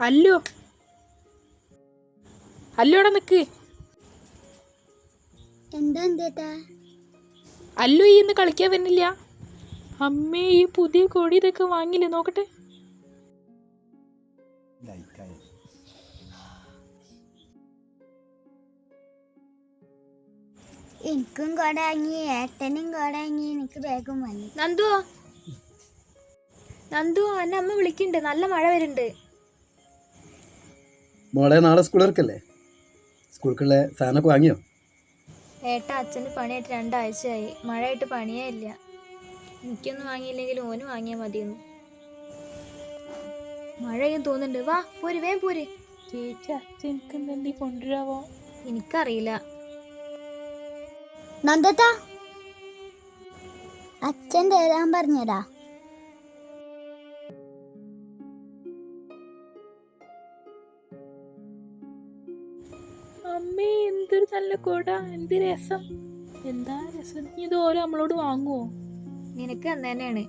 അല്ലോ അല്ലോടെ നിക്ക്. എന്താ അല്ലു ഈ ഇന്ന് കളിക്കാൻ വരുന്നില്ല? അമ്മേ, ഈ പുതിയ കൊടി ഇതൊക്കെ വാങ്ങില്ലേ, നോക്കട്ടെ. എനിക്കും കൊട വാങ്ങി, ഏട്ടനും കൊട വാങ്ങി, എനിക്ക് വേഗം വാങ്ങി. നന്ദു എന്നെ അമ്മ വിളിക്കണ്ട്, നല്ല മഴ വരുന്നുണ്ട്. മോളെ, നാളെ സ്കൂൾ ഇറക്കല്ലേ? സ്കൂൾക്കുള്ള സാധനമൊക്കെ വാങ്ങിയോ? ഏട്ടാ, അച്ഛന് പണിയായിട്ട് 2 ആഴ്ചയായി, മഴയായിട്ട് പണിയേ ഇല്ല. എനിക്കൊന്നും വാങ്ങിയില്ലെങ്കിലും ഓന് വാങ്ങിയാൽ മതിയെന്നു. മഴയും തോന്നുന്നുണ്ട്. വാ പോര്, വേഗം പോര്. ചേച്ചി, അച്ഛനക്ക് എന്തെങ്കിലും കൊണ്ടുവരാവോ? എനിക്കറിയില്ല. നന്ദത്താ, അച്ഛൻ തരാൻ പറഞ്ഞതാ. അമ്മേ, എന്തൊരു നല്ല കൊട, എന്ത് രസം. എന്താ രസം. ഇതുപോലെ നമ്മളോട് വാങ്ങുവോ? നിനക്ക് അന്ന് തന്നെയാണ്.